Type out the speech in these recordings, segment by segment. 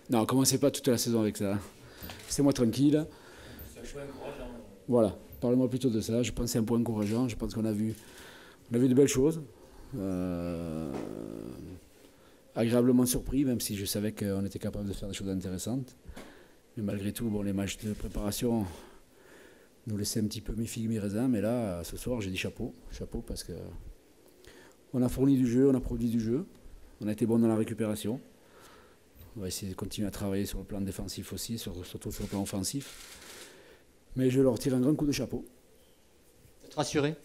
Non, commencez pas toute la saison avec ça. Laissez-moi tranquille. Voilà, parlez-moi plutôt de ça. Je pense que c'est un point encourageant. Je pense on a vu de belles choses. Euh, agréablement surpris, même si je savais qu'on était capable de faire des choses intéressantes. Mais malgré tout, bon, les matchs de préparation nous laissaient un petit peu mes figues, mes raisins. Mais là, ce soir, j'ai dit chapeau. Chapeau parce que on a fourni du jeu, on a produit du jeu. On a été bon dans la récupération. On va essayer de continuer à travailler sur le plan défensif aussi, surtout sur le plan offensif. Mais je leur tire un grand coup de chapeau. Vous êtes rassuré?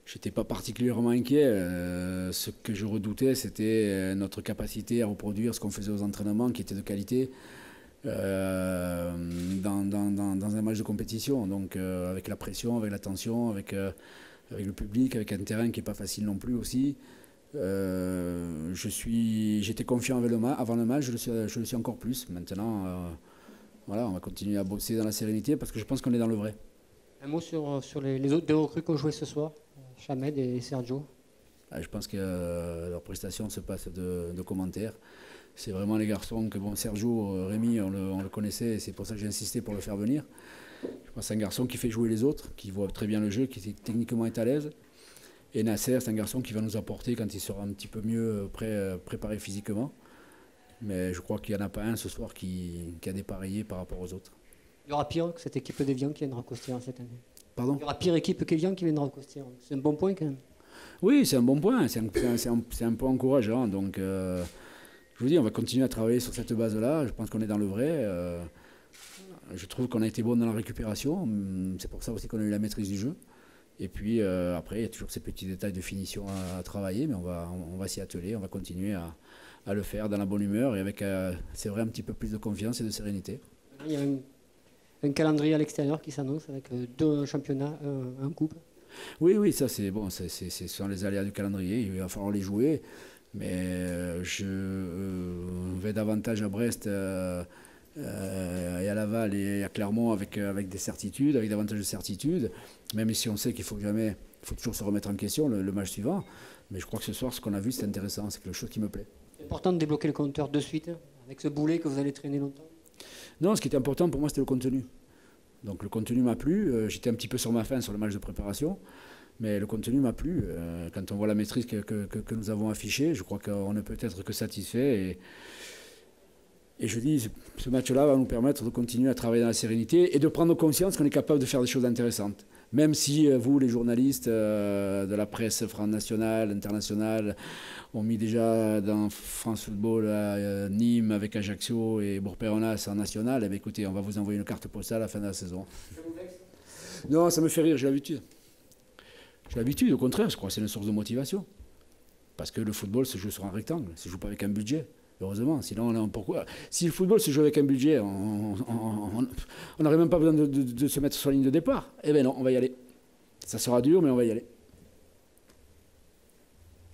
Je n'étais pas particulièrement inquiet. Ce que je redoutais, c'était notre capacité à reproduire ce qu'on faisait aux entraînements, qui était de qualité, dans un match de compétition. Donc avec la pression, avec la tension, avec le public, avec un terrain qui n'est pas facile non plus aussi. J'étais confiant avant le match, je le suis encore plus. Maintenant, voilà, on va continuer à bosser dans la sérénité parce que je pense qu'on est dans le vrai. Un mot sur les autres deux recrues qui ont joué ce soir, Chamed et Sergio. Je pense que leur prestation se passe de commentaires. C'est vraiment les garçons que, bon, Sergio, Rémi, on le connaissait, et c'est pour ça que j'ai insisté pour le faire venir. Je pense que c'est un garçon qui fait jouer les autres, qui voit très bien le jeu, qui techniquement est à l'aise. Et Nasser, c'est un garçon qui va nous apporter quand il sera un petit peu mieux préparé physiquement. Mais je crois qu'il n'y en a pas un ce soir qui a dépareillé par rapport aux autres. Il y aura pire que cette équipe d'Evian qui viendra Costien cette année. Pardon ? Il y aura pire équipe qu'Evian qui viendra Costien. C'est un bon point quand même. Oui, c'est un bon point. C'est un point encourageant. Donc, je vous dis, on va continuer à travailler sur cette base-là. Je pense qu'on est dans le vrai. Je trouve qu'on a été bon dans la récupération. C'est pour ça aussi qu'on a eu la maîtrise du jeu. Et puis après, il y a toujours ces petits détails de finition à travailler, mais on va s'y atteler, on va continuer à le faire dans la bonne humeur et avec, c'est vrai, un petit peu plus de confiance et de sérénité. Il y a un calendrier à l'extérieur qui s'annonce avec 2 championnats, un coupe. Oui, ça c'est bon, ce sont les aléas du calendrier, il va falloir les jouer, mais je vais davantage à Brest et à Laval et à Clermont avec des certitudes, avec davantage de certitudes, même si on sait qu'il faut toujours se remettre en question le match suivant. Mais je crois que ce soir, ce qu'on a vu, c'est intéressant, c'est quelque chose qui me plaît. C'est important de débloquer le compteur de suite, avec ce boulet que vous allez traîner longtemps. Non, ce qui était important pour moi, c'était le contenu. Donc le contenu m'a plu, j'étais un petit peu sur ma faim sur le match de préparation, mais le contenu m'a plu. Quand on voit la maîtrise que nous avons affichée, je crois qu'on ne peut être que satisfait. Et je dis, ce match-là va nous permettre de continuer à travailler dans la sérénité et de prendre conscience qu'on est capable de faire des choses intéressantes. Même si vous, les journalistes de la presse nationale, internationale, ont mis déjà dans France Football à Nîmes avec Ajaccio et Bourg-Péronas en national, eh bien, écoutez, on va vous envoyer une carte postale à la fin de la saison. Ça vous vexe? Non, ça me fait rire, j'ai l'habitude. J'ai l'habitude, au contraire, je crois que c'est une source de motivation. Parce que le football se joue sur un rectangle, ne se joue pas avec un budget. Heureusement, sinon, pourquoi ? Si le football se joue avec un budget, on n'aurait même pas besoin de se mettre sur la ligne de départ. Eh bien non, on va y aller. Ça sera dur, mais on va y aller.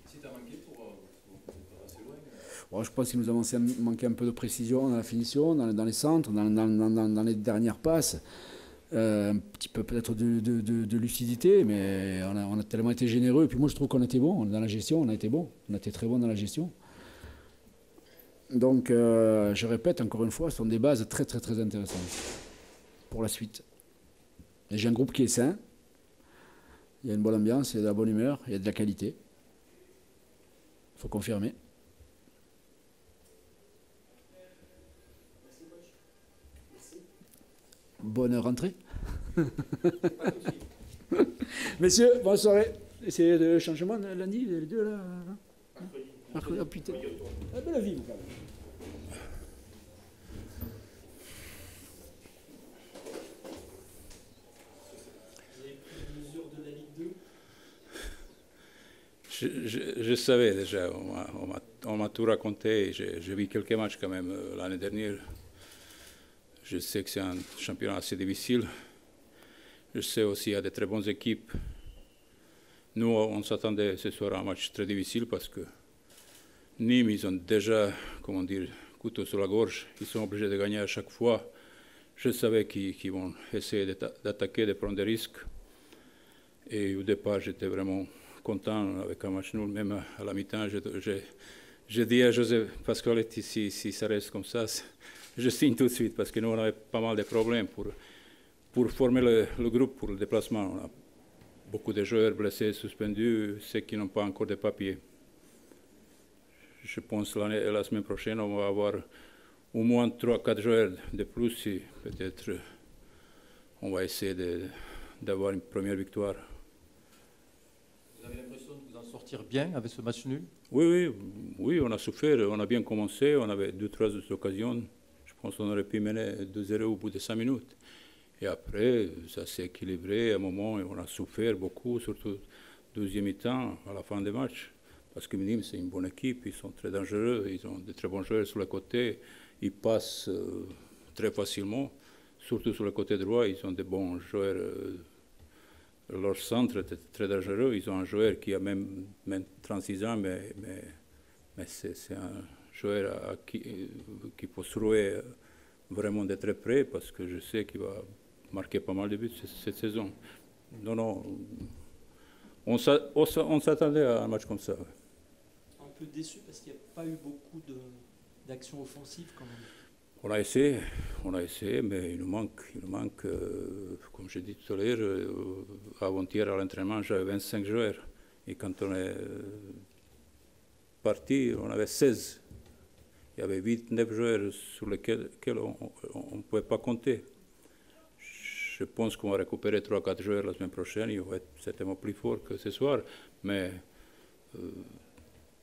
Si tu as manqué pour assez loin. Bon, je pense qu'il nous a manqué un peu de précision dans la finition, dans les centres, dans les dernières passes. Un petit peu peut-être de lucidité, mais on a tellement été généreux. Et puis moi, je trouve qu'on était bon dans la gestion, on a été bon. On a été très bon dans la gestion. Donc, je répète encore une fois, ce sont des bases très très très intéressantes pour la suite. Et j'ai un groupe qui est sain, il y a une bonne ambiance, il y a de la bonne humeur, il y a de la qualité. Il faut confirmer. Bonne rentrée. Messieurs, bonne soirée. C'est le changement lundi, les deux là. Mercredi. Oh putain. Ah, belle vie, quand même. Je savais déjà, on m'a tout raconté. J'ai vu quelques matchs quand même l'année dernière. Je sais que c'est un championnat assez difficile. Je sais aussi qu'il y a de très bonnes équipes. Nous, on s'attendait ce soir à un match très difficile parce que Nîmes, ils ont déjà, comment dire, couteau sur la gorge. Ils sont obligés de gagner à chaque fois. Je savais qu'ils vont essayer d'attaquer, de prendre des risques. Et au départ, j'étais vraiment content avec un match nul. Même à la mi-temps, Je dis à José Pasqualetti, si ça reste comme ça, je signe tout de suite, parce que nous, on avait pas mal de problèmes pour former le groupe pour le déplacement. On a beaucoup de joueurs blessés, suspendus, ceux qui n'ont pas encore de papiers. Je pense que la semaine prochaine, on va avoir au moins 3-4 joueurs de plus, et peut-être on va essayer d'avoir une première victoire. Vous avez l'impression de vous en sortir bien avec ce match nul? Oui, on a souffert, on a bien commencé, on avait 2-3 occasions. Je pense qu'on aurait pu mener 2-0 au bout de 5 minutes. Et après, ça s'est équilibré à un moment et on a souffert beaucoup, surtout deuxième mi-temps, à la fin des matchs. Parce que Nîmes, c'est une bonne équipe, ils sont très dangereux, ils ont de très bons joueurs sur le côté, ils passent très facilement, surtout sur le côté droit, ils ont de bons joueurs. Leur centre est très dangereux, ils ont un joueur qui a même 36 ans, mais c'est un joueur qui peut se jouer vraiment de très près, parce que je sais qu'il va marquer pas mal de buts cette saison. Non, on s'attendait à un match comme ça. Un peu déçu parce qu'il n'y a pas eu beaucoup d'actions offensives quand même. On a essayé, mais il nous manque comme je dis tout à l'heure, avant-hier à l'entraînement, j'avais 25 joueurs. Et quand on est parti, on avait 16. Il y avait 8-9 joueurs sur lesquels on ne pouvait pas compter. Je pense qu'on va récupérer 3-4 joueurs la semaine prochaine. Ils vont être certainement plus forts que ce soir. Mais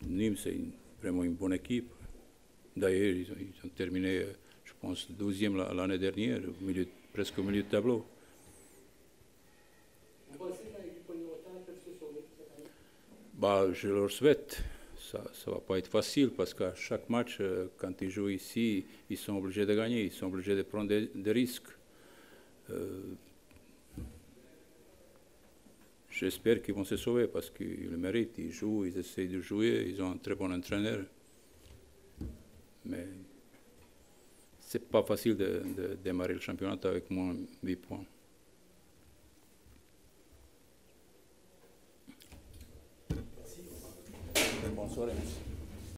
Nîmes, c'est vraiment une bonne équipe. D'ailleurs, ils ont terminé, je pense, 12e l'année dernière, presque au milieu de tableau. Vous pensez qu'avec du point de retard, ils peuvent se sauver cette année? Je leur souhaite. Ça ne va pas être facile parce qu'à chaque match, quand ils jouent ici, ils sont obligés de gagner, ils sont obligés de prendre des risques. J'espère qu'ils vont se sauver parce qu'ils le méritent, ils jouent, ils essayent de jouer, ils ont un très bon entraîneur. Mais ce n'est pas facile de démarrer le championnat avec moins 8 points. Bonne soirée.